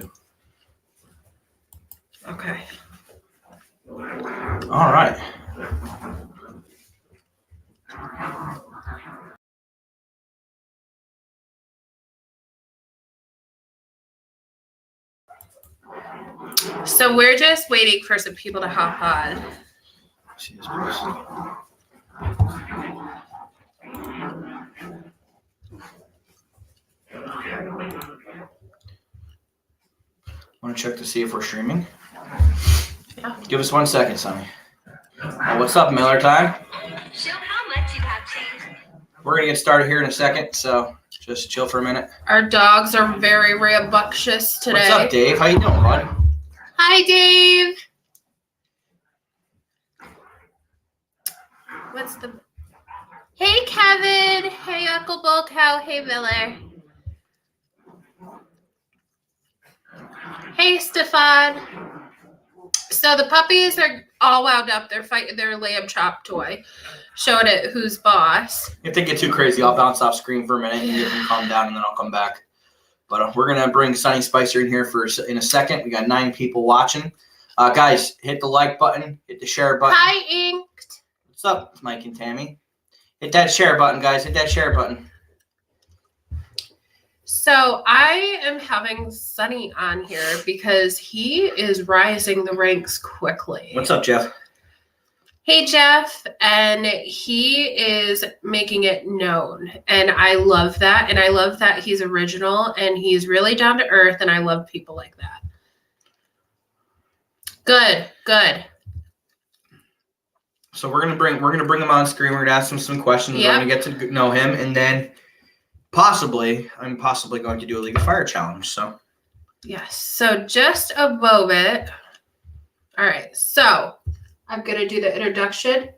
to. Okay. All right. So we're just waiting for some people to hop on. Want to check to see if we're streaming? Yeah. Give us 1 second, Sonny. What's up, Miller time? Show how much you have changed. We're going to get started here in a second, so just chill for a minute. Our dogs are very rambunctious today. What's up, Dave? How you doing, bud? Hi, Dave. Hey, Kevin. Hey, Uncle Bull Cow. Hey, Miller. Hey, Stefan. So the puppies are all wound up. They're fighting their lamb chop toy, showing it who's boss. If they get too crazy, I'll bounce off screen for a minute and get them calm down, and then I'll come back. But we're going to bring Sonny Spicer in here in a second. We got 9 people watching. Guys, hit the like button. Hit the share button. Hi, Inked. What's up, Mike and Tammy? Hit that share button, guys. Hit that share button. So I am having Sonny on here because he is rising the ranks quickly. What's up, Jeff? Hey, Jeff. And he is making it known. And I love that. And I love that he's original and he's really down to earth. And I love people like that. Good. So we're gonna bring him on screen. We're gonna ask him some questions. Yep. We're gonna get to know him, and then I'm possibly going to do a League of Fire challenge. So Yes. So just a moment. All right. So I'm gonna do the introduction,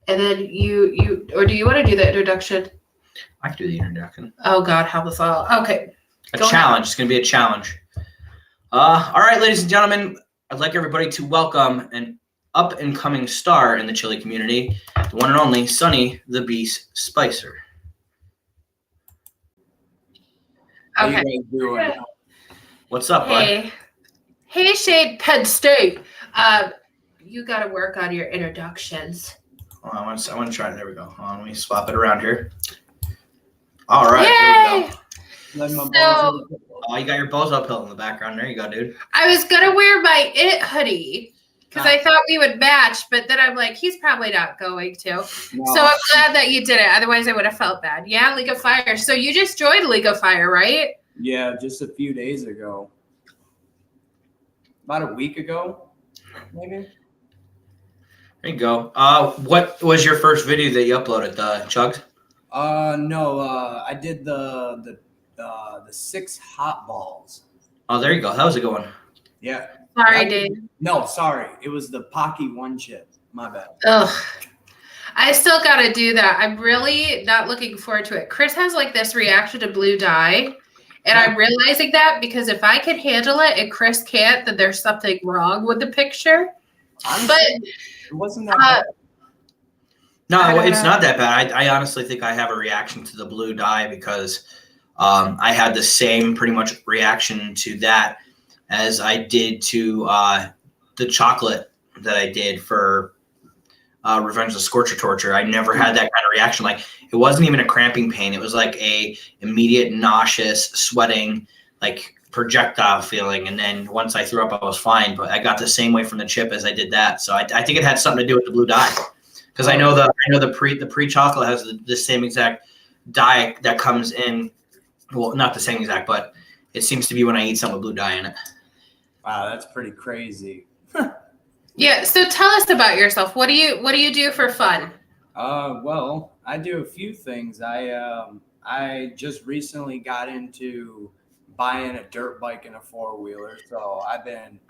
and then you or do you want to do the introduction? I can do the introduction. Oh God, help us all. Okay. A Go challenge. ahead. It's gonna be a challenge. All right, ladies and gentlemen, I'd like everybody to welcome an up-and-coming star in the chili community, the one and only Sonny the Beast Spicer. Okay. How you guys doing? What's up, bud? Hey, Shade Penn State. You got to work on your introductions. Oh, I want to try it. There we go. Let me swap it around here. All right. Yay! There we go. Let my So- balls- Oh, you got your bozo pill in the background. There you go, dude. I was gonna wear my It hoodie because I thought we would match, but then I'm like, he's probably not going to. No. So I'm glad that you did it. Otherwise, I would have felt bad. Yeah, League of Fire. So you just joined League of Fire, right? Yeah, just a few days ago. About a week ago, maybe. There you go. What was your first video that you uploaded? The Chugs? No, I did the 6 hot balls. Oh, there you go. That was a good one. Yeah. Sorry, That- Dave. No, sorry. It was the Pocky 1 chip. My bad. Ugh. I still got to do that. I'm really not looking forward to it. Chris has like this reaction to blue dye. And I'm realizing that because if I can handle it and Chris can't, then there's something wrong with the picture. Honestly, But it wasn't that bad. No, I don't it's know. not that bad. I honestly think I have a reaction to the blue dye because I had the same pretty much reaction to that as I did to the chocolate that I did for Revenge of the Scorcher Torture. I never had that kind of reaction. Like, it wasn't even a cramping pain. It was like a immediate nauseous, sweating, like projectile feeling. And then once I threw up, I was fine. But I got the same way from the chip as I did that. So I think it had something to do with the blue dye. Because I know the pre chocolate has the same exact dye that comes in. Well, not the same exact, but it seems to be when I eat something with blue dye in it. Wow, that's pretty crazy. yeah, so tell us about yourself. What do you do for fun? Well, I do a few things. I just recently got into buying a dirt bike and a 4-wheeler, so I've been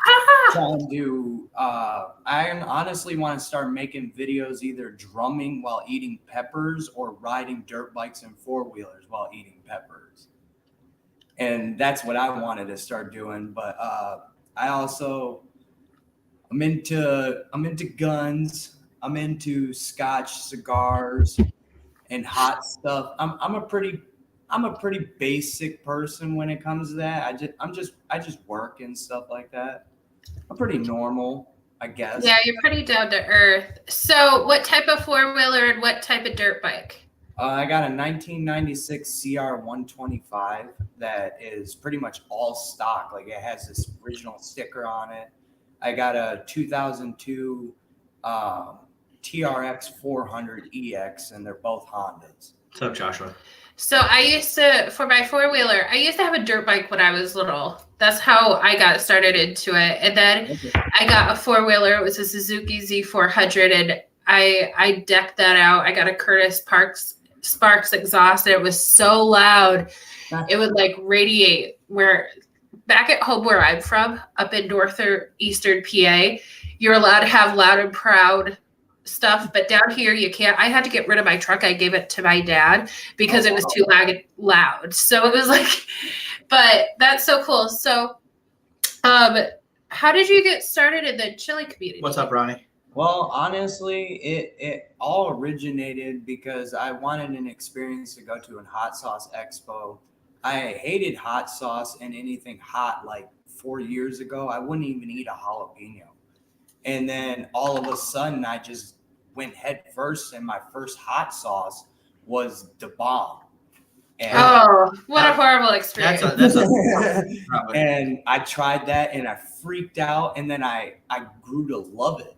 trying to. I honestly want to start making videos either drumming while eating peppers or riding dirt bikes and 4-wheelers while eating peppers, and that's what I wanted to start doing. But I also I'm into guns. I'm into Scotch cigars and hot stuff. I'm a pretty I'm a pretty basic person when it comes to that. I just work and stuff like that. I'm pretty normal, I guess. Yeah, you're pretty down to earth. So, what type of four-wheeler and what type of dirt bike? I got a 1996 CR 125 that is pretty much all stock. Like, it has this original sticker on it. I got a 2002 TRX 400 EX, and they're both Hondas. What's up, Joshua? So I used to, for my four-wheeler, I used to have a dirt bike when I was little. That's how I got started into it. And then I got a four-wheeler. It was a Suzuki Z400, and I decked that out. I got a Curtis Sparks exhaust, and it was so loud. It would like radiate. Where back at home where I'm from, up in northeastern PA, you're allowed to have loud and proud stuff, but down here you can't. I had to get rid of my truck. I gave it to my dad because it was too loud. So it was like, but that's so cool. So how did you get started in the chili community? What's up, Ronnie? Well, honestly, it all originated because I wanted an experience to go to a hot sauce expo. I hated hot sauce and anything hot. Like 4 years ago, I wouldn't even eat a jalapeno. And then all of a sudden, I just went head first, and my first hot sauce was the bomb. And what a horrible experience. And I tried that, and I freaked out, and then I grew to love it,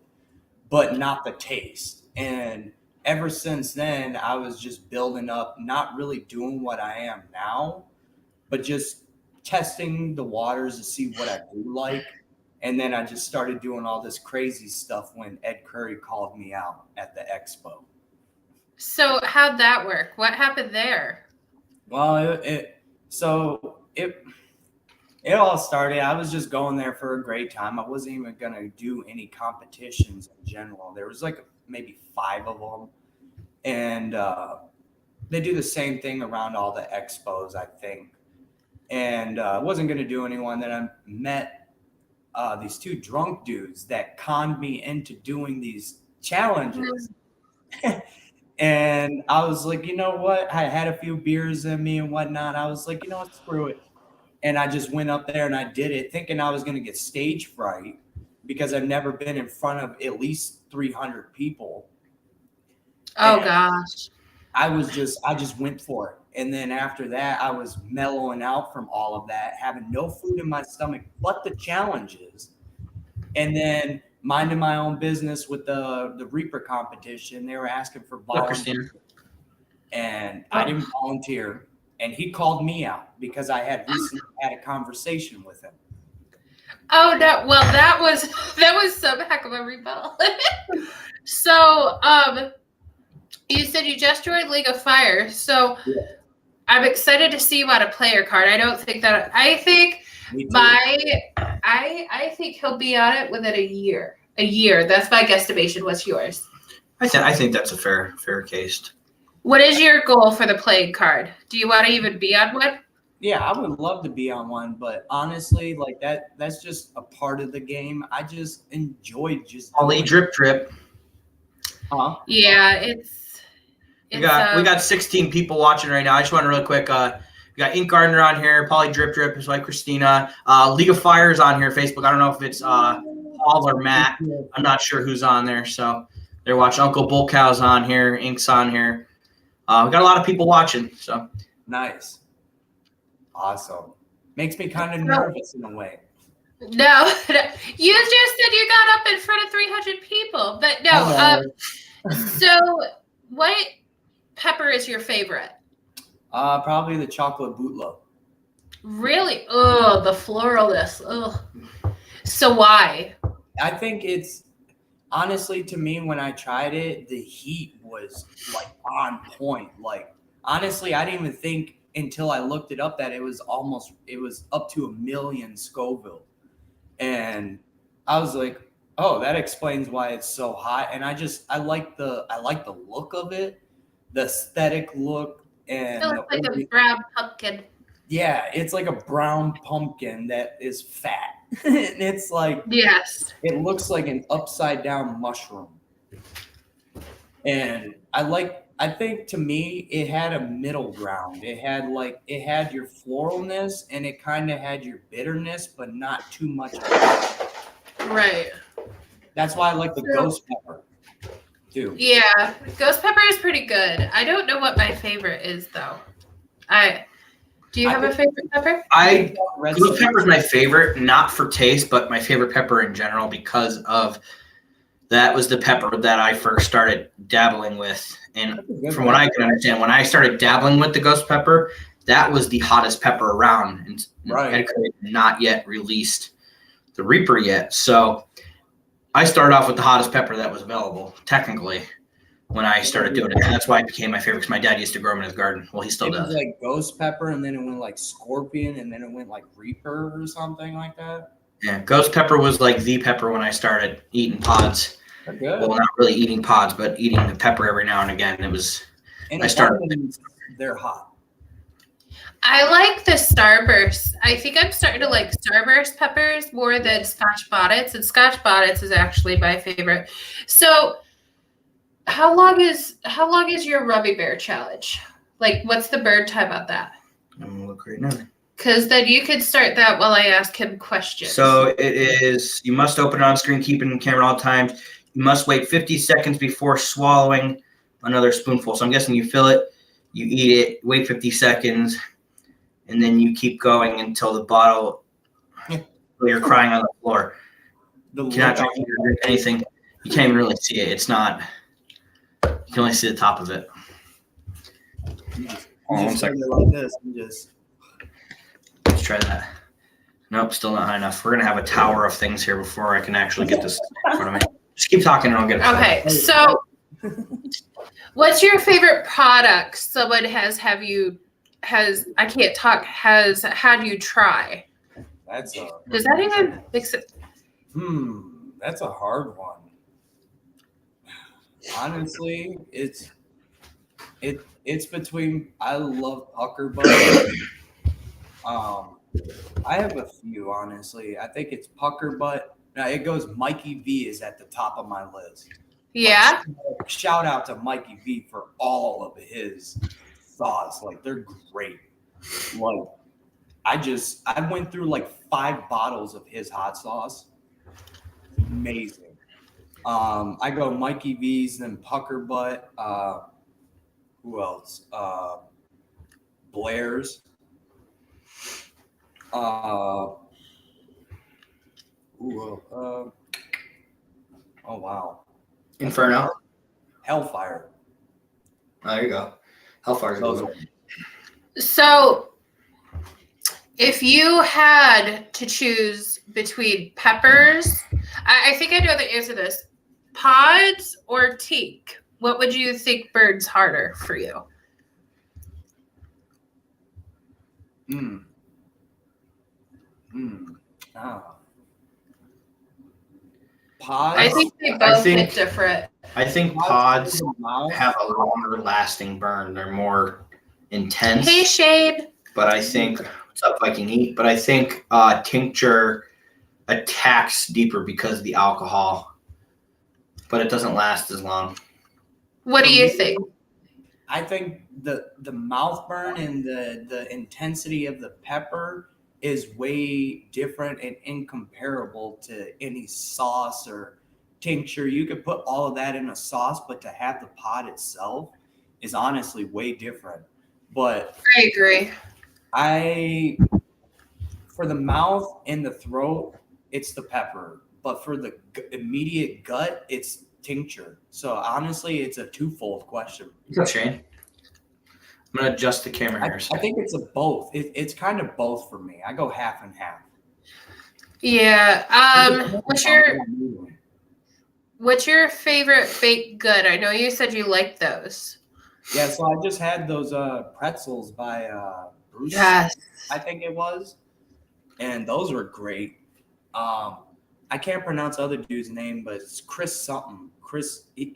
but not the taste. And ever since then, I was just building up, not really doing what I am now, but just testing the waters to see what I do like. And then I just started doing all this crazy stuff when Ed Curry called me out at the expo. So how'd that work? What happened there? Well, it all started. I was just going there for a great time. I wasn't even going to do any competitions in general. There was like maybe 5 of them. And they do the same thing around all the expos, I think. And I wasn't going to do anyone. Then I met these 2 drunk dudes that conned me into doing these challenges. And I was like, you know what? I had a few beers in me and whatnot. I was like, you know what? Screw it. And I just went up there and I did it thinking I was going to get stage fright because I've never been in front of at least 300 people. Oh, and gosh. I just went for it. And then after that, I was mellowing out from all of that, having no food in my stomach but the challenges. And then minding my own business with the Reaper competition. They were asking for volunteers. And I didn't volunteer. And he called me out because I had recently had a conversation with him. Oh, no. Well, that was some heck of a rebuttal. So, you said you just joined League of Fire. So yeah. I'm excited to see you on a player card. I don't think that I think I think he'll be on it within a year. A year. That's my guesstimation. What's yours? I think that's a fair case. What is your goal for the playing card? Do you want to even be on one? Yeah, I would love to be on one, but honestly, like that's just a part of the game. I just enjoy just only drip. Huh? Yeah, we got 16 people watching right now. I just want to real quick. We got Ink Gardner on here. Polly Drip, his wife Christina. League of Fire is on here. Facebook. I don't know if it's Paul or Matt. I'm not sure who's on there. So they're watching. Uncle Bull Cow's on here. Ink's on here. We got a lot of people watching. So nice, awesome. Makes me kind of nervous in a way. No, you just said you got up in front of 300 people, but no. So what pepper is your favorite? Probably the chocolate bootlow. Really? Oh, the floralness. Oh. So why? I think it's honestly, to me, when I tried it, the heat was like on point. Like honestly, I didn't even think until I looked it up that it was up to 1 million Scoville. And I was like, oh, that explains why it's so hot. And I like the look of it, the aesthetic look. And it looks like a brown pumpkin. Yeah, it's like a brown pumpkin that is fat. And it's like, yes, it looks like an upside down mushroom. And I like I think to me, it had a middle ground. It had your floralness and it kind of had your bitterness, but not too much of it. Right. That's why I like the ghost pepper too. Yeah, ghost pepper is pretty good. I don't know what my favorite is though. Do you have a favorite pepper? Ghost pepper is my favorite, not for taste, but my favorite pepper in general because of that was the pepper that I first started dabbling with. And from what I can understand, when I started dabbling with the ghost pepper, that was the hottest pepper around. And Right. had not yet released the Reaper yet. So I started off with the hottest pepper that was available, technically, when I started doing it. And that's why it became my favorite because my dad used to grow them in his garden. Well, he still It does. was like ghost pepper, and then it went like scorpion, and then it went like Reaper or something like that. Yeah, ghost pepper was like the pepper when I started eating pods. They're good. Well, not really eating pods, but eating the pepper every now and again. It was. And I started. They're hot. I like the Starburst. I think I'm starting to like Starburst peppers more than Scotch Bonnets, and Scotch Bonnets is actually my favorite. So, how long is your Rummy Bear challenge? Like, what's the bird time on that? I'm gonna look right now. Because then you could start that while I ask him questions. So it is. You must open it on screen, keep it in the camera at all times. You must wait 50 seconds before swallowing another spoonful. So I'm guessing you fill it, you eat it, wait 50 seconds, and then you keep going until the bottle. You're crying on the floor. You cannot drink anything. You can't even really see it. It's not. You can only see the top of it. Hold on 1 second. Like this and just. Let's try that. Nope, still not high enough. We're gonna have a tower of things here before I can actually get this in front of me. Just keep talking and I'll get it. Okay, so what's your favorite product someone has had you try? Does that even make sense? That's a hard one. Honestly, it's between I love pucker butt. I have a few, honestly. I think it's pucker butt. Now it goes Mikey V is at the top of my list. Yeah. Like, shout out to Mikey V for all of his thoughts. Like they're great. Like I went through like 5 bottles of his hot sauce. Amazing. I go Mikey V's, then pucker butt. Who else? Blair's. Oh wow. Inferno. Hellfire. Oh, there you go. Hellfire's a good one. So, if you had to choose between peppers, I think I know the answer to this. Pods or teak? What would you think burns harder for you? Pods. I think they both hit different. I think pods have a longer lasting burn. They're more intense. Hey, Shade. But I think what's up, Viking Eat? But I think tincture attacks deeper because of the alcohol, but it doesn't last as long. What do you think? I think the mouth burn and the intensity of the pepper is way different and incomparable to any sauce or tincture. You could put all of that in a sauce, but to have the pod itself is honestly way different. But I agree. For the mouth and the throat, it's the pepper. But for the immediate gut, it's tincture. So honestly, it's a twofold question. What's up, Shane? I'm gonna adjust the camera here. I think it's a both. It's kind of both for me. I go half and half. Yeah. What's your favorite baked good? I know you said you like those. Yeah, so I just had those pretzels by Bruce. Yes. I think it was. And those were great. I can't pronounce the other dude's name, but it's Chris something. It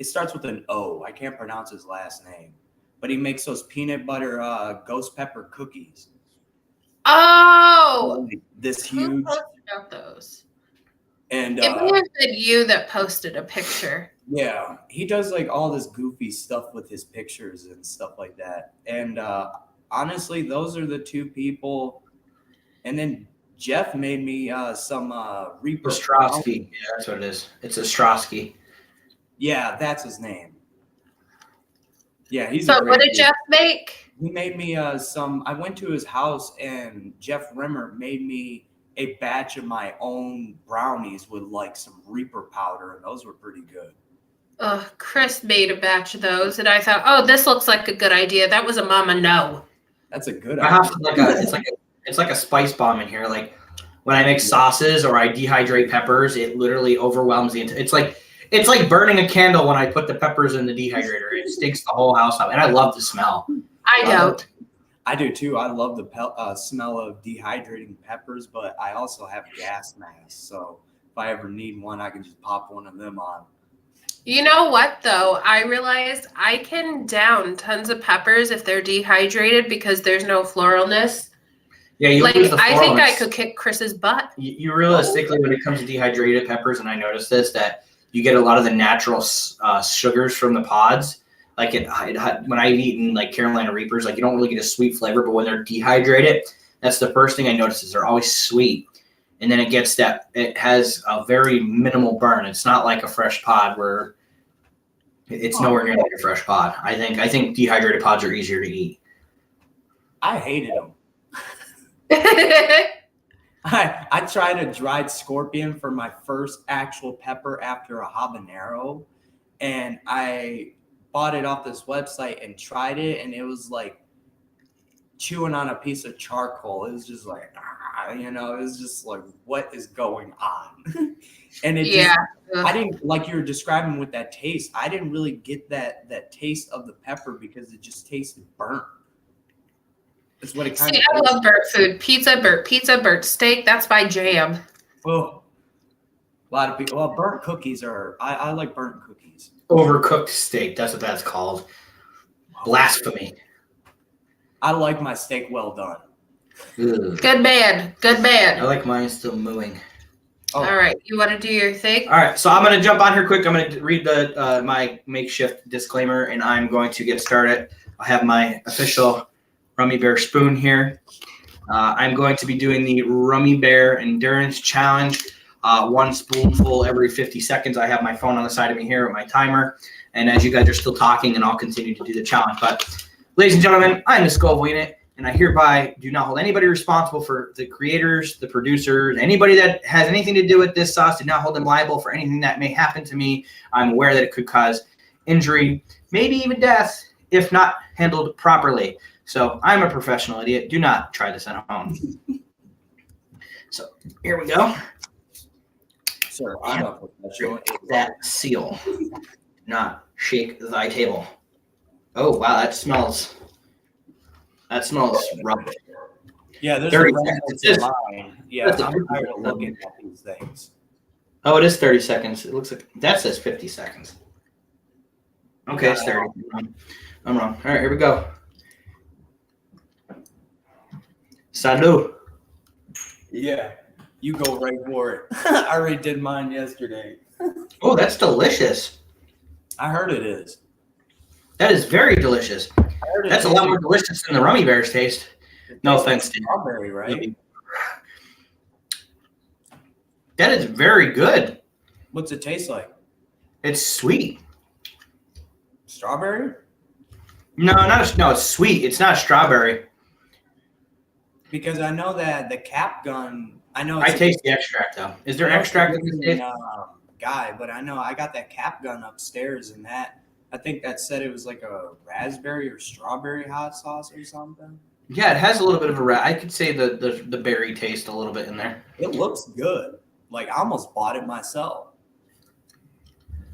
starts with an O. I can't pronounce his last name. But he makes those peanut butter ghost pepper cookies. Oh! This Who huge. posted about those? And it may have been you that posted a picture. Yeah, he does like all this goofy stuff with his pictures and stuff like that. And honestly, those are the two people. And then Jeff made me some Reaper. Ostrowski. Yeah, that's what it is. It's Ostrowski. Yeah, that's his name. Yeah, he's So a great what did dude. Jeff make? He made me some. I went to his house and Jeff Rimmer made me a batch of my own brownies with like some Reaper powder, and those were pretty good. Chris made a batch of those, and I thought, oh, this looks like a good idea. That was a mama no. That's a good I idea. have it's like a spice bomb in here. Like when I make sauces or I dehydrate peppers, it literally overwhelms the entire. It's like burning a candle when I put the peppers in the dehydrator. It stinks the whole house up, and I love the smell. I don't. I do too. I love the smell of dehydrating peppers, but I also have gas masks. So if I ever need one, I can just pop one of them on. You know what, though? I realized I can down tons of peppers if they're dehydrated because there's no floralness. Yeah, you Like, lose the I think I floralness. could kick Chris's butt. You realistically, when it comes to dehydrated peppers, and I noticed this, that you get a lot of the natural sugars from the pods. Like when I've eaten like Carolina Reapers, like you don't really get a sweet flavor, but when they're dehydrated, that's the first thing I notice is they're always sweet. And then it has a very minimal burn. It's not like a fresh pod where it's nowhere near like a fresh pod. I think dehydrated pods are easier to eat. I hated them. I tried a dried scorpion for my first actual pepper after a habanero, and I bought it off this website and tried it, and it was like chewing on a piece of charcoal. It was just like, it was just like, what is going on? And it Yeah. I didn't, like you were describing with that taste, I didn't really get that taste of the pepper because it just tasted burnt. That's what it kind See, of I love burnt food. Pizza, burnt steak. That's my jam. Oh, a lot of people. Well, burnt cookies are. I like burnt cookies. Overcooked steak. That's what that's called. Blasphemy. I like my steak well done. Ugh. Good man. Good I man. like mine still mooing. Oh. All right. You want to do your thing? All right, so I'm going to jump on here quick. I'm going to read the my makeshift disclaimer, and I'm going to get started. I have my official Rummy Bear spoon here. I'm going to be doing the Rummy Bear Endurance Challenge. 1 spoonful every 50 seconds. I have my phone on the side of me here with my timer. And as you guys are still talking, and I'll continue to do the challenge. But ladies and gentlemen, I'm the Scoville unit, and I hereby do not hold anybody responsible for the creators, the producers, anybody that has anything to do with this sauce. Do not hold them liable for anything that may happen to me. I'm aware that it could cause injury, maybe even death, if not handled properly. So I'm a professional idiot. Do not try this at home. So here we go. Sir, I'm a professional. That seal. Do not shake thy table. Oh wow, that smells rough. Yeah, there's 30 a seconds. line. Yeah, That's a I'm tired of pretty- looking at these things. Oh, it is 30 seconds. It looks like that says 50 seconds. Okay, it's 30. I'm wrong. All right, here we go. Salut. Yeah, you go right for it. I already did mine yesterday. Oh, that's delicious. I heard it is. That is very delicious. I heard it That's a tastes lot more delicious than the Rummy Bears taste. No like offense, Steve. strawberry, right? That is very good. What's it taste like? It's sweet. Strawberry? No, it's sweet. It's not strawberry. Because I know that the cap gun. I know. I taste the extract though. Is there extract in this taste? Guy, but I know I got that cap gun upstairs, and that I think that said it was like a raspberry or strawberry hot sauce or something. Yeah, it has a little bit of I could say the berry taste a little bit in there. It looks good. Like I almost bought it myself,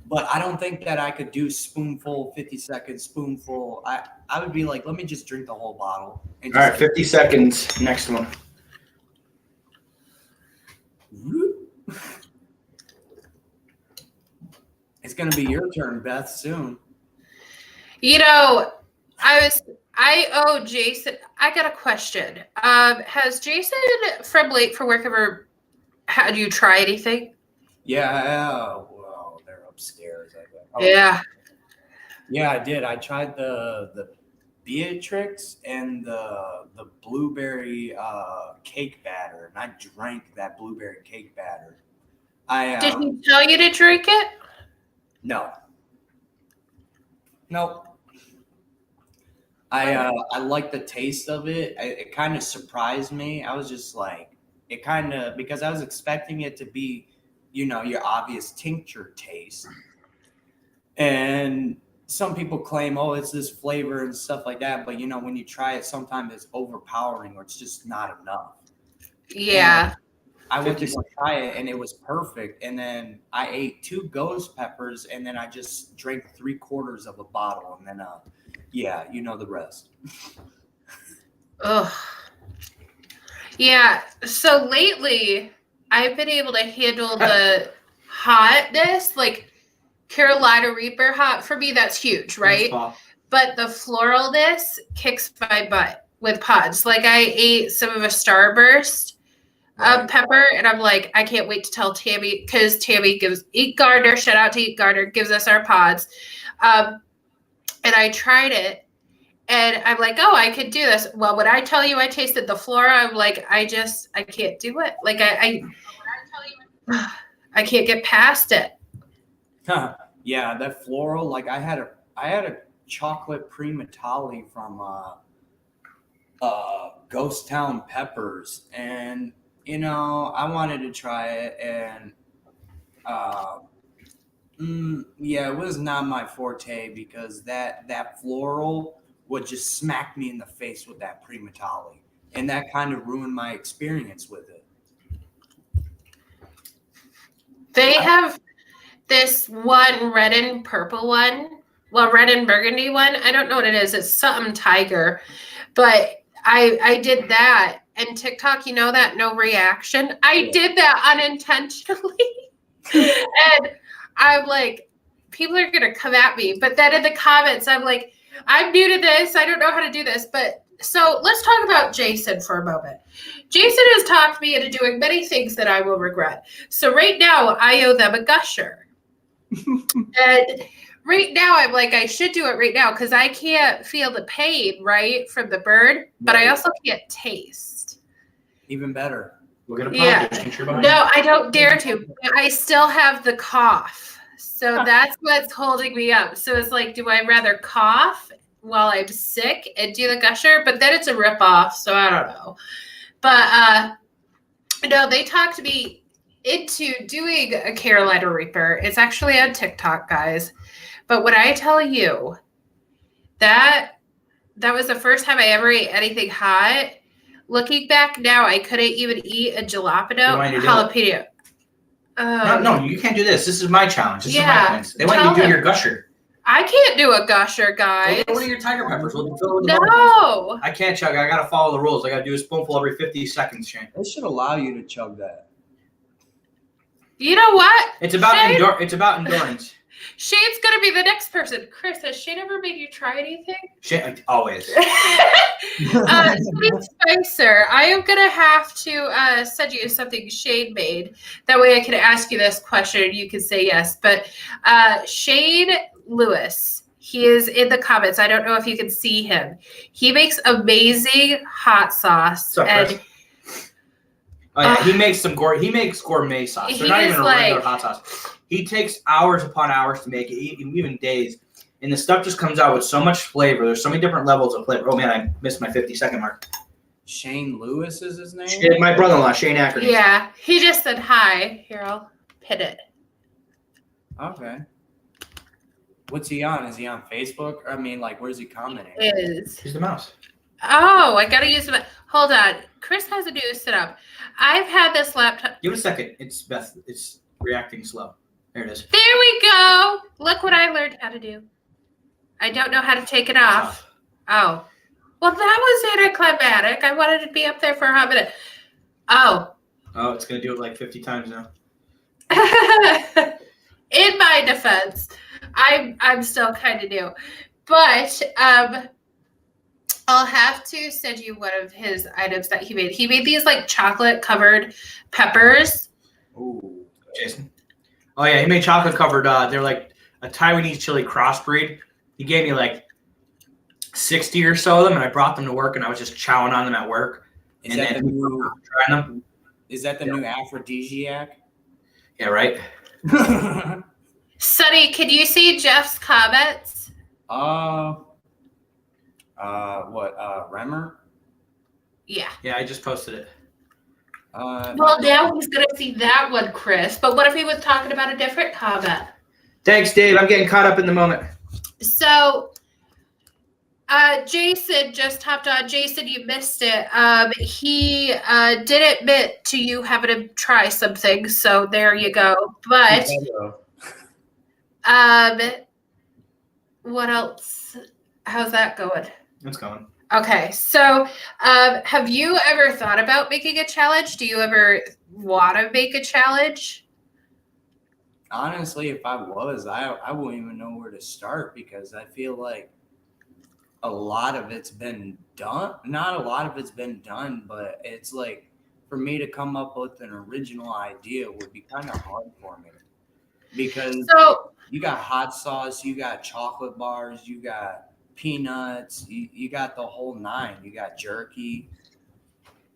but I don't think that I could do spoonful, 50-second spoonful. I would be like, let me just drink the whole bottle. And All right, 50 seconds. Next one. It's gonna be your turn, Beth, soon. You know, I owe Jason. I got a question. Has Jason from Late for Work ever had you try anything? Yeah, well, they're upstairs. I think. Yeah. Yeah, I did. I tried the Beatrix and the blueberry cake batter, and I drank that blueberry cake batter. Did he tell you to drink it? No. Nope. I like the taste of it. It kind of surprised me. I was just like, it kind of, because I was expecting it to be, your obvious tincture taste. And some people claim, oh, it's this flavor and stuff like that. But, when you try it, sometimes it's overpowering or it's just not enough. Yeah. And I went to go try it and it was perfect. And then I ate 2 ghost peppers and then I just drank 3/4 of a bottle. And then, yeah, the rest. Ugh. Yeah. So lately, I've been able to handle the hotness, like Carolina Reaper hot. For me, that's huge, right? But the floralness kicks my butt with pods. Like I ate some of a Starburst pepper, and I'm like, I can't wait to tell Tammy, because Tammy gives Eat Gardner, shout out to Eat Gardner, gives us our pods. And I tried it, and I'm like, oh, I could do this. Well, when I tell you I tasted the flora, I'm like, I can't do it. Like I can't get past it. Yeah, that floral. Like I had a chocolate primatali from Ghost Town Peppers, and I wanted to try it, and yeah, it was not my forte because that floral would just smack me in the face with that primatali, and that kind of ruined my experience with it. They have this one red and purple one. Well, red and burgundy one. I don't know what it is. It's something tiger. But I did that. And TikTok, that no reaction. I did that unintentionally. And I'm like, people are going to come at me. But then in the comments, I'm like, I'm new to this. I don't know how to do this. But so let's talk about Jason for a moment. Jason has talked me into doing many things that I will regret. So right now, I owe them a gusher. And right now, I'm like, I should do it right now because I can't feel the pain, right, from the bird, but I also can't taste. Even better. We're going to No, I don't dare to. I still have the cough. So that's what's holding me up. So it's like, do I rather cough while I'm sick and do the gusher? But then it's a ripoff, so I don't know. But no, they talked me into doing a Carolina Reaper. It's actually on TikTok, guys. But when I tell you that was the first time I ever ate anything hot, looking back now, I couldn't even eat a jalapeno jalapeno. No, you can't do this. This is my challenge. This is my points. They want you to do your gusher. I can't do a gusher, guys. What are your tiger peppers? No. I can't chug. I got to follow the rules. I got to do a spoonful every 50 seconds, Shane. They should allow you to chug that. You know what? It's about endurance. Shane's gonna be the next person. Chris, has Shane ever made you try anything? Shane, always. Sonny Spicer, I am gonna have to send you something Shane made. That way, I can ask you this question and you can say yes. But Shane Lewis, he is in the comments. I don't know if you can see him. He makes amazing hot sauce. What's up, Chris? He makes gourmet sauce. They're not even a regular hot sauce. He takes hours upon hours to make it, even days. And the stuff just comes out with so much flavor. There's so many different levels of flavor. Oh, man, I missed my 50-second mark. Shane Lewis is his name? My brother-in-law, Shane Ackerman. Yeah, he just said hi. Here, I'll pin it. Okay. What's he on? Is he on Facebook? I mean, like, where's he commenting? He's the mouse. Oh, I gotta use the. Hold on. Chris has a new setup. I've had this laptop. Give it a second. It's reacting slow. There it is. There we go. Look what I learned how to do. I don't know how to take it off. Oh. Well, that was anticlimactic. I wanted to be up there for a hot minute. Oh. Oh, it's going to do it like 50 times now. In my defense, I'm still kind of new. But I'll have to send you one of his items that he made. He made these like chocolate covered peppers. Ooh. Jason. Oh yeah, he made chocolate covered. They're like a Taiwanese chili crossbreed. He gave me like 60 or so of them, and I brought them to work, and I was just chowing on them at work. Is that the new? Trying them. Is that the new aphrodisiac? Yeah, right. Sonny, can you see Jeff's comments? Remmer? Yeah. Yeah, I just posted it. Well, now he's going to see that one, Chris. But what if he was talking about a different comment? Thanks, Dave. I'm getting caught up in the moment. So, Jason just hopped on. Jason, you missed it. He did admit to you having to try something. So there you go. But what else? How's that going? It's going. Okay, so have you ever thought about making a challenge? Do you ever want to make a challenge? Honestly, if I was, I wouldn't even know where to start because I feel like a lot of it's been done. Not a lot of it's been done, but it's like for me to come up with an original idea would be kind of hard for me because you got hot sauce, you got chocolate bars, you got peanuts, you got the whole nine, you got jerky.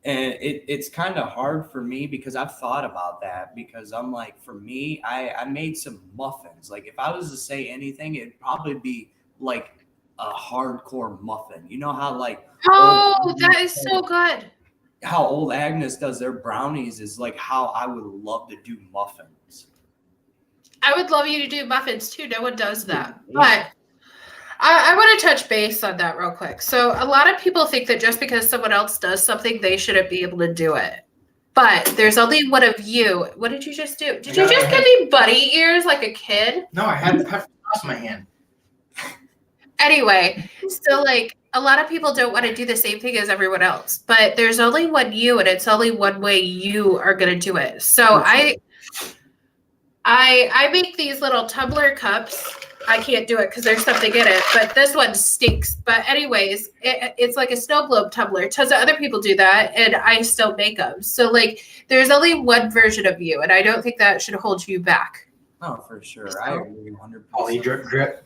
And it's kind of hard for me because I've thought about that because I'm like, for me, I made some muffins. Like if I was to say anything, it'd probably be like a hardcore muffin. You know how like that is so good. How old Agnes does their brownies is like how I would love to do muffins. I would love you to do muffins too. No one does that. But I want to touch base on that real quick. So a lot of people think that just because someone else does something, they shouldn't be able to do it. But there's only one of you. What did you just do? Did you just give me bunny ears like a kid? No, I had pepper sauce in my hand. Anyway, so like a lot of people don't want to do the same thing as everyone else, but there's only one you, and it's only one way you are going to do it. So I make these little tumbler cups. I can't do it because there's something in it, but this one stinks. But anyways, it's like a snow globe tumbler. Tons of other people do that, and I still make them. So like, there's only one version of you, and I don't think that should hold you back. Oh, for sure. I agree 100%. Poly drip.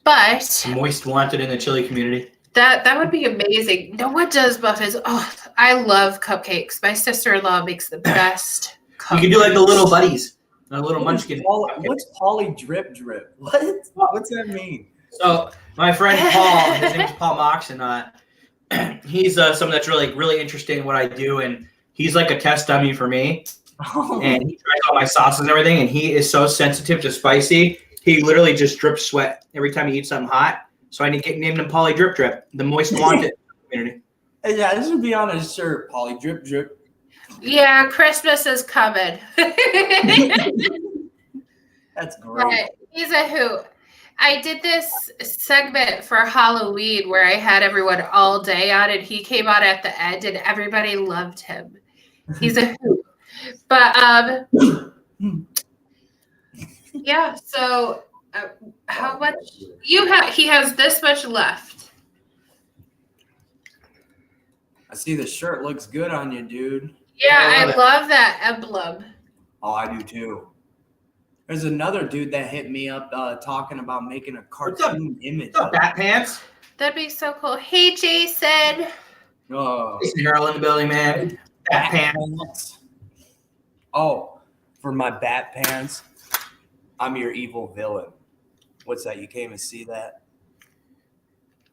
But Moist wanted in the chili community. that would be amazing. No one does muffins. Oh, I love cupcakes. My sister-in-law makes the best cupcakes. You can do like the little buddies. A little munchkin. What's poly drip? What? What's that mean? So my friend Paul, his name is Paul Mox, and he's someone that's really interested in what I do, and he's like a test dummy for me. Oh. And he tries all my sauces and everything, and he is so sensitive to spicy. He literally just drips sweat every time he eats something hot. So I named him Poly Drip, the most wanted community. Yeah, this would be on his shirt, Poly Drip. Yeah, Christmas is coming. That's great. But he's a hoot. I did this segment for Halloween where I had everyone all day on, and he came on at the end, and everybody loved him. He's a hoot. But yeah. So how much you have? He has this much left. I see the shirt looks good on you, dude. Yeah, I love that emblem. Oh, I do too. There's another dude that hit me up talking about making a cartoon image. What's up, Bat Pants? That'd be so cool. Hey, Jason. Oh, Jason Harrell in the building, man. Bat Pants. Oh, for my Bat Pants, I'm your evil villain. What's that? You can't even see that?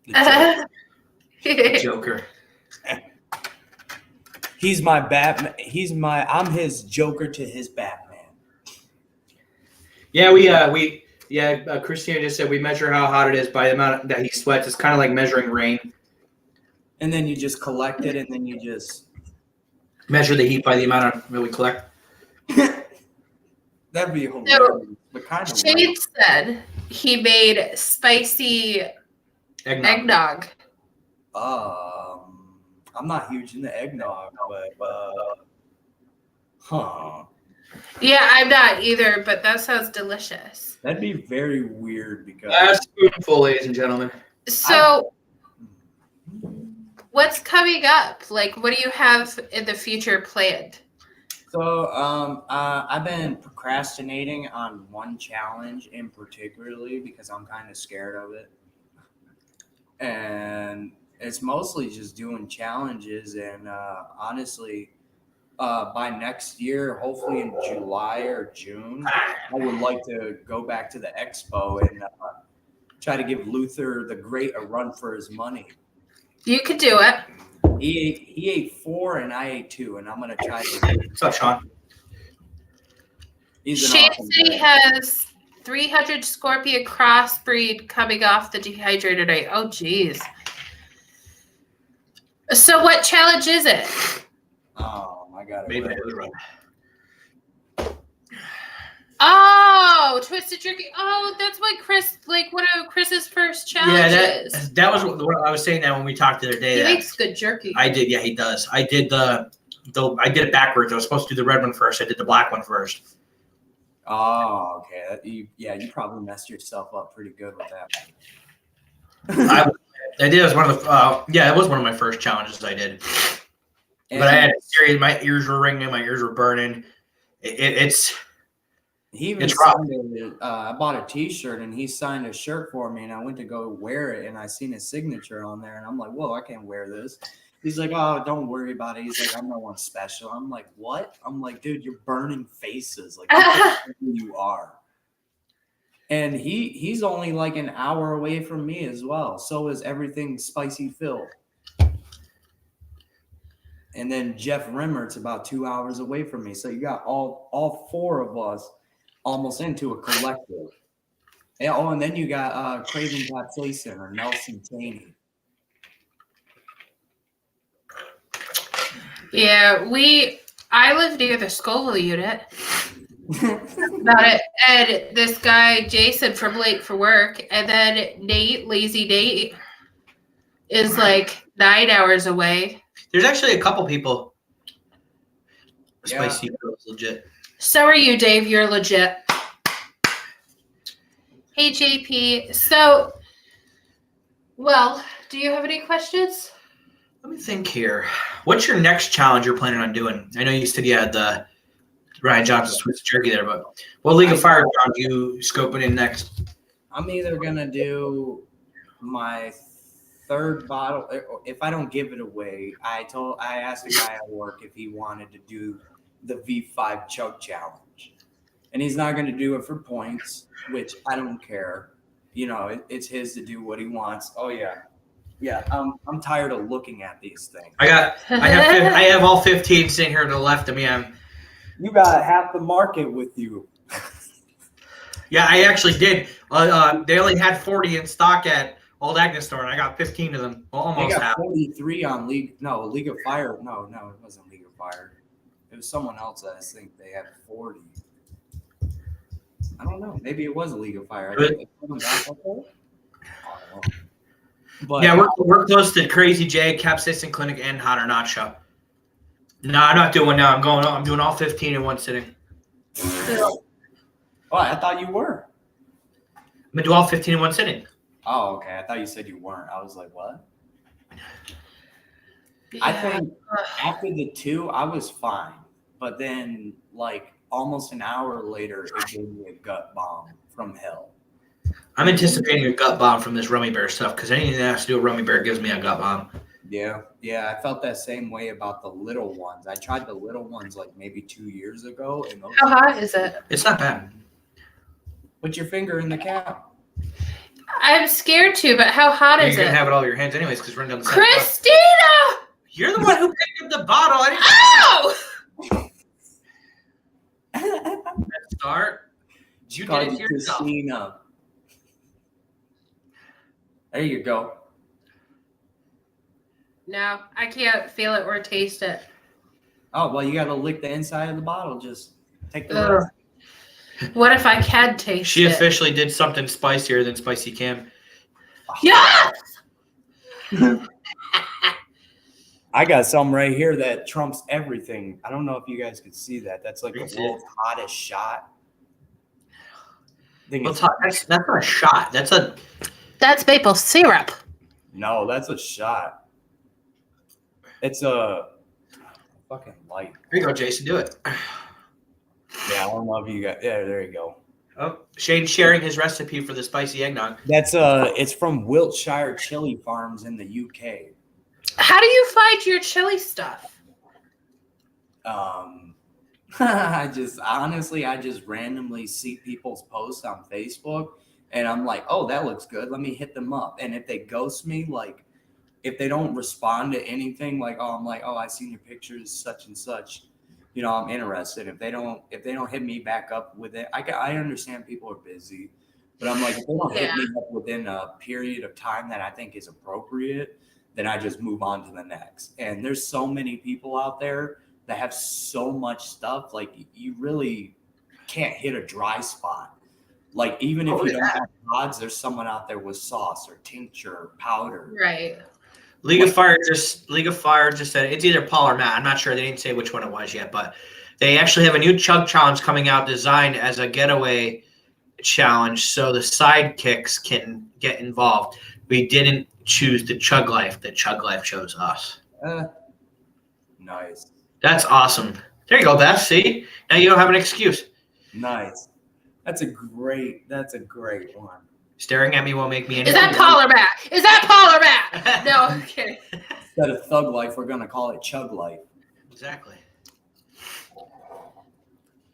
The Joker. He's my Batman. I'm his Joker to his Batman. Yeah, Christina just said we measure how hot it is by the amount that he sweats. It's kind of like measuring rain. And then you just collect it, and then you just measure the heat by the amount that we collect. That'd be hilarious. But kind of Shane said he made spicy eggnog. I'm not huge into eggnog, but Yeah, I'm not either, but that sounds delicious. That'd be very weird because last spoonful, ladies and gentlemen. So, what's coming up? Like, what do you have in the future planned? So I've been procrastinating on one challenge in particularly because I'm kind of scared of it. And it's mostly just doing challenges. And honestly, by next year, hopefully in July or June, I would like to go back to the expo and try to give Luther the Great a run for his money. You could do it. He ate 4 and I ate 2, and I'm gonna try to. What's up, Sean? He's an Shane awesome City guy. has 300 Scorpio crossbreed coming off the dehydrated rate. Oh, geez. So what challenge is it? Oh my god! Maybe I was wrong. Oh, twisted jerky. Oh, that's what Chris, like one of Chris's first challenges. Yeah, that was what I was saying that when we talked the other day. He That makes good jerky. I did. Yeah, he does. I did I did it backwards. I was supposed to do the red one first. I did the black one first. Oh, okay. You probably messed yourself up pretty good with that. I did. It was one of the. It was one of my first challenges I did. And But I had serious. My ears were ringing. My ears were burning. It's. he even It's rough. signed I bought a T-shirt and he signed a shirt for me, and I went to go wear it, and I seen his signature on there, and I'm like, whoa, I can't wear this. He's like, oh, don't worry about it. He's like, I'm no one special. I'm like, what? I'm like, dude, you're burning faces. Like, who you are. And he's only like an hour away from me as well. So is everything Spicy Phil. And then Jeff Rimmert's about 2 hours away from me. So you got all 4 of us almost into a collective. And then you got Craven Capsaicin or Nelson Taney. Yeah, I live near the Scoville unit. About it. And this guy, Jason from Lake for work, and then Nate, Lazy Nate, is like 9 hours away. There's actually a couple people. Yeah. Spicy Girls legit. So are you, Dave. You're legit. Hey, JP. So, well, do you have any questions? Let me think here. What's your next challenge you're planning on doing? I know you said you had the Ryan Johnson Swiss jerky there, but what League of Fire are you scoping in next? I'm either gonna do my 3rd bottle. If I don't give it away, I asked a guy at work if he wanted to do the V5 chug challenge, and he's not gonna do it for points, which I don't care. You know, it's his to do what he wants. Oh yeah. Yeah, I'm tired of looking at these things. I have all 15 sitting here to the left of me. You got half the market with you. Yeah, I actually did. They only had 40 in stock at Old Agnes store, and I got 15 of them. Well, They almost got half. 43 on League of Fire. No, it wasn't League of Fire. It was someone else that I think they had 40. I don't know. Maybe it was a League of Fire. I think they put them back up there. I don't know. But Yeah, we're close to Crazy J, Capsaicin Clinic, and Hot or Not Shop. No, I'm not doing now. I'm doing all 15 in one sitting. Oh, I thought you were. I'm gonna do all 15 in one sitting. Oh, okay. I thought you said you weren't. I was like, what? Yeah. I think after the 2, I was fine. But then, like, almost an hour later, it gave me a gut bomb from hell. I'm anticipating a gut bomb from this Rummy Bear stuff because anything that has to do with Rummy Bear gives me a gut bomb. Yeah. I felt that same way about the little ones. I tried the little ones like maybe 2 years ago. And those, How hot is it? It's not bad. put your finger in the cap. I'm scared to, but how hot You're is gonna it? have it all in your hands anyways because we're down the same. Christina! You're the one who picked up the bottle. I didn't Oh! start. You Called did it you yourself. Christina. There you go. No, I can't feel it or taste it. Oh, well, you got to lick the inside of the bottle. Just take the Ugh. rest. What if I can taste She it? officially did something spicier than Spicy Cam. Yeah! I got some right here that trumps everything. I don't know if you guys could see that. That's like the It's world's hottest shot. I think Well, it's, that's not a shot. That's maple syrup. no, that's a shot. It's a fucking light. Here you go, Jason. Do it. Yeah, I don't know if you got. Yeah, there you go. Oh, Shane's sharing his recipe for the spicy eggnog. That's it's from Wiltshire Chili Farms in the UK. How do you find your chili stuff? I just randomly see people's posts on Facebook, and I'm like, oh, that looks good. Let me hit them up. And if they ghost me, like if they don't respond to anything, like I'm like, oh, I seen your pictures, such and such. You know, I'm interested. If they don't hit me back up with it, I understand people are busy, but I'm like, if they don't hit me up within a period of time that I think is appropriate, then I just move on to the next. And there's so many people out there that have so much stuff. Like you really can't hit a dry spot. Like even if you don't have pods, there's someone out there with sauce or tincture or powder. Right. League of Fire just said it's either Paul or Matt. I'm not sure. They didn't say which one it was yet, but they actually have a new chug challenge coming out designed as a getaway challenge, so the sidekicks can get involved. We didn't choose the Chug Life. The Chug Life chose us. Nice. That's awesome. There you go, Beth. See? Now you don't have an excuse. Nice. That's a great one. Staring at me won't make me any. Is that Paul or Matt? Is that Paul or Matt? No, I'm kidding. Instead of Thug Life, we're gonna call it Chug Life. Exactly.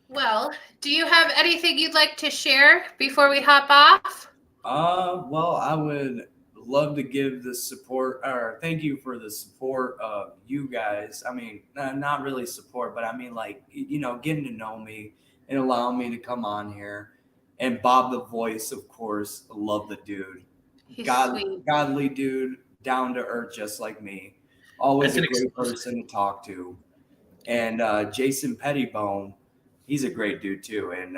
Well, do you have anything you'd like to share before we hop off? Well, I would love to give the support, or thank you for the support of you guys. I mean, not really support, but I mean, like, you know, getting to know me and allowing me to come on here. And Bob the Voice, of course, love the dude. He's Godly dude, down to earth, just like me. Always That's a great person to talk to. And Jason Pettibone, he's a great dude too. And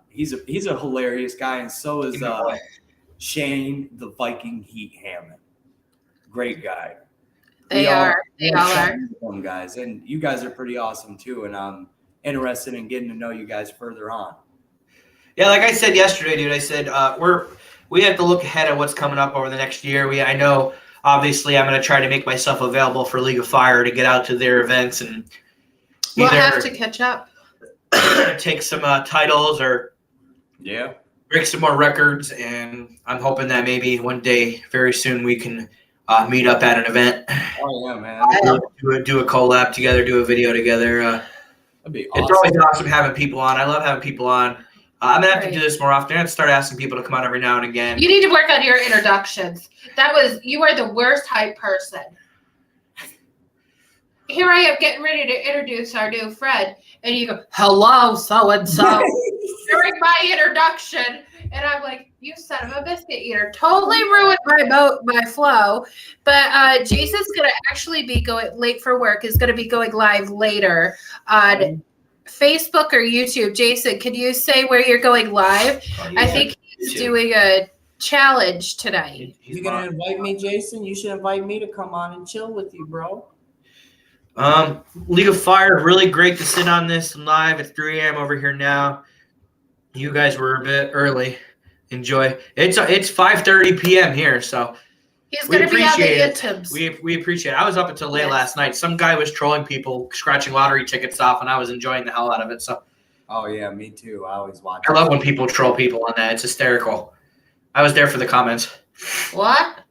he's a hilarious guy. And so is Shane the Viking Heat Hammond. Great guy. They all are. Guys. And you guys are pretty awesome too. And I'm interested in getting to know you guys further on. Yeah, like I said yesterday, dude. I said we have to look ahead at what's coming up over the next year. I know, obviously, I'm going to try to make myself available for League of Fire to get out to their events and we'll have to catch up. Take some titles or break some more records. And I'm hoping that maybe one day, very soon, we can meet up at an event. Oh yeah, man! Do a collab together, do a video together. That'd be awesome. It's always awesome having people on. I love having people on. I'm gonna have to do this more often. I have to start asking people to come on every now and again. You need to work on your introductions. You are the worst hype person. Here I am getting ready to introduce our new friend, and you go, "Hello, so and so," during my introduction, and I'm like, "You son of a biscuit eater!" Totally ruined my flow. But Jason's gonna actually be going late for work. Is gonna be going live later on Facebook or YouTube. Jason, can you say where you're going live? I think he's doing a challenge tonight. You gonna invite me, Jason? You should invite me to come on and chill with you, bro. League of Fire, really great to sit on this live at 3 a.m. over here now. You guys were a bit early. Enjoy. It's 5:30 p.m. here, so he's going to be on the intims. We appreciate it. I was up until late last night. Some guy was trolling people, scratching lottery tickets off, and I was enjoying the hell out of it. So. Oh yeah, me too. I always watch. I love when people troll people on that. It's hysterical. I was there for the comments. What?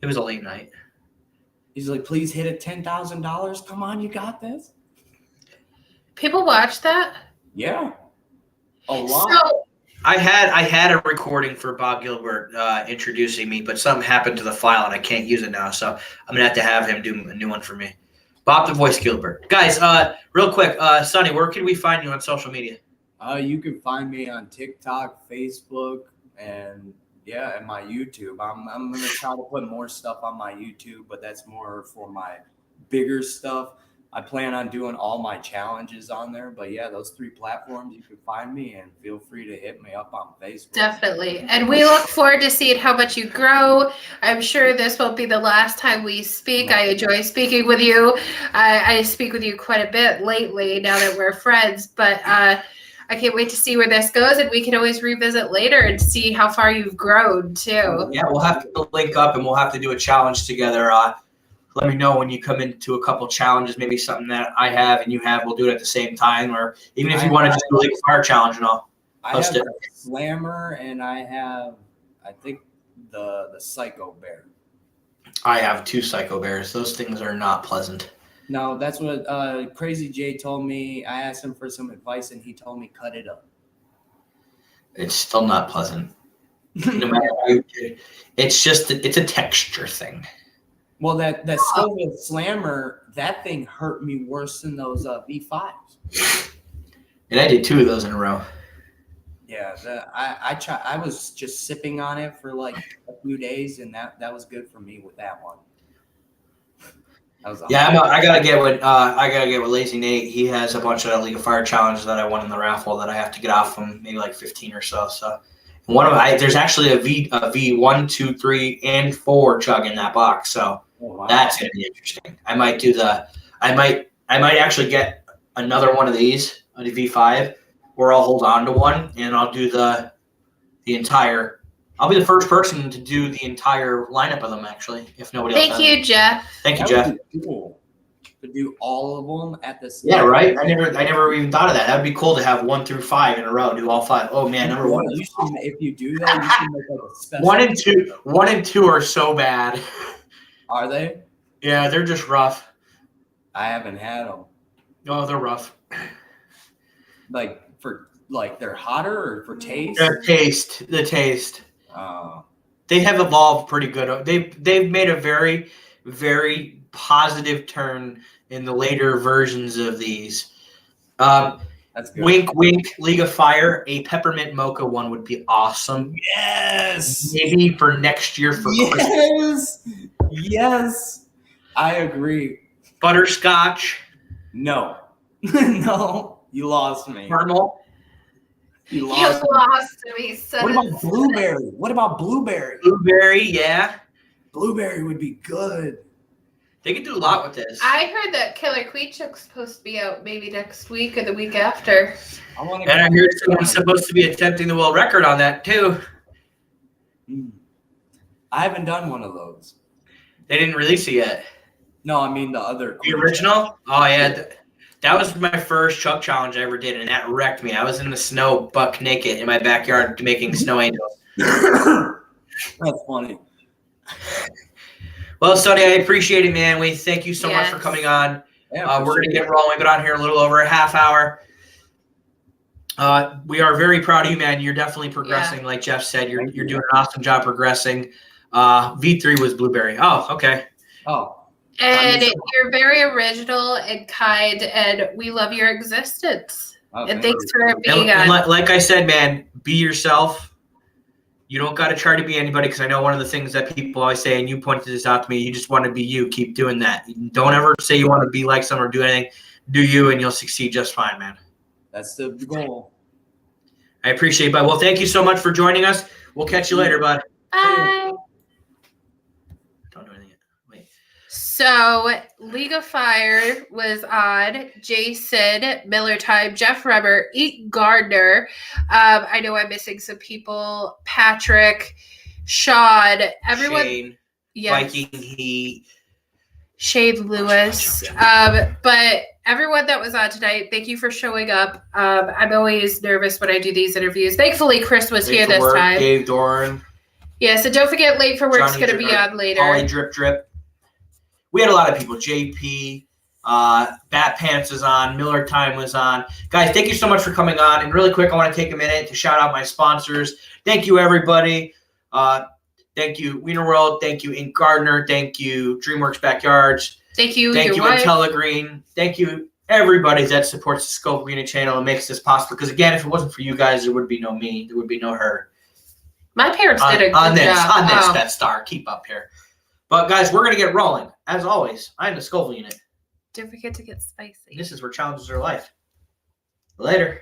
It was a late night. He's like, please hit it $10,000. Come on, you got this. People watch that? Yeah. A lot. So, I had a recording for Bob Gilbert introducing me, but something happened to the file and I can't use it now. So I'm gonna have to have him do a new one for me. Bob the Voice Gilbert. Guys, real quick, Sonny, where can we find you on social media? You can find me on TikTok, Facebook, and and my YouTube. I'm gonna try to put more stuff on my YouTube, but that's more for my bigger stuff. I plan on doing all my challenges on there, but yeah, those 3 platforms you can find me, and feel free to hit me up on Facebook. Definitely. And we look forward to seeing how much you grow. I'm sure this won't be the last time we speak. I enjoy speaking with you. I speak with you quite a bit lately now that we're friends, but I can't wait to see where this goes, and we can always revisit later and see how far you've grown too. Yeah, we'll have to link up and we'll have to do a challenge together. let me know when you come into a couple challenges, maybe something that I have and you have, we'll do it at the same time. Or even if you want to just do a League of Fire challenge and I'll post it. I have a Slammer and I have, I think, the Psycho Bear. I have 2 Psycho Bears. Those things are not pleasant. No, that's what Crazy Jay told me. I asked him for some advice and he told me cut it up. It's still not pleasant. No matter how you do it. It's a texture thing. Well, that Scoville Slammer, that thing hurt me worse than those V5s. And I did 2 of those in a row. Yeah, I was just sipping on it for like a few days, and that was good for me with that one. I gotta get with Lazy Nate. He has a bunch of League of Fire challenges that I won in the raffle that I have to get off him, maybe like 15 or so. So one of there's actually a V 1, 2, 3, and 4 chug in that box. So that's gonna be interesting. I might actually get another one of these, a V5, or I'll hold on to one and I'll do the entire. I'll be the first person to do the entire lineup of them, actually, if nobody else. Thank you, Jeff. Thank you, Jeff. Cool. To do all of them at the same. Yeah, right. I never even thought of that. That'd be cool to have 1 through 5 in a row. Do all 5. Oh man, number 1. If you do that, you should make like a special. 1 and 2 are so bad. Are they? Yeah, they're just rough. I haven't had them. Oh, they're rough. Like they're hotter or for taste. The taste. Oh. They have evolved pretty good. They've made a very, very positive turn in the later versions of these. That's good. Wink, wink. League of Fire. A peppermint mocha one would be awesome. Yes. Maybe for next year for Christmas. Yes. I agree. Butterscotch. No. No. You lost me. Caramel. You lost me. What about blueberry? What about blueberry? Blueberry, yeah. Blueberry would be good. They could do a lot with this. I heard that Killer Queen Chook's supposed to be out maybe next week or the week after. And I heard someone's supposed to be attempting the world record on that too. I haven't done one of those. They didn't release it yet. No, I mean the other. The original? Oh yeah. That was my first chuck challenge I ever did, and that wrecked me. I was in the snow, buck naked, in my backyard making snow angels. That's funny. Well, Sonny, I appreciate it, man. We thank you so much for coming on. Yeah, we're going to get rolling. We've been on here a little over a half hour. We are very proud of you, man. You're definitely progressing. Like Jeff said, you're doing an awesome job progressing. V3 was blueberry. Oh, okay. Oh. And you're very original and kind, and we love your existence. Oh, and thanks for being on. Like I said, man, be yourself. You don't got to try to be anybody, because I know one of the things that people always say, and you pointed this out to me, you just want to be you. Keep doing that. Don't ever say you want to be like someone or do anything. Do you, and you'll succeed just fine, man. That's the goal. I appreciate it, bud. Well, thank you so much for joining us. We'll catch you later, bud. Bye. Don't do anything yet. Wait. So, League of Fire was on Jason, Miller Time, Jeff Reber, Eat Gardner. I know I'm missing some people. Patrick, Sean, everyone. Shane, yes. Viking Heat. Shade Lewis. But everyone that was on tonight, thank you for showing up. I'm always nervous when I do these interviews. Thankfully, Chris was here this time. Dave Doran. Yeah, so don't forget Late for Work's going to be on later. Ollie Drip Drip. We had a lot of people. JP, Bat Pants was on. Miller Time was on. Guys, thank you so much for coming on. And really quick, I want to take a minute to shout out my sponsors. Thank you, everybody. Thank you, Wiener World. Thank you, Ink Gardner. Thank you, DreamWorks Backyards. Thank you, Thank your you, wife. IntelliGreen. Thank you, everybody that supports the Scoville Unit channel and makes this possible. Because, again, if it wasn't for you guys, there would be no me. There would be no her. My parents did a good on this, job. On this, that star. Keep up here. But, guys, we're going to get rolling. As always, I'm the Scoville Unit. Don't forget to get spicy. This is where challenges are life. Later.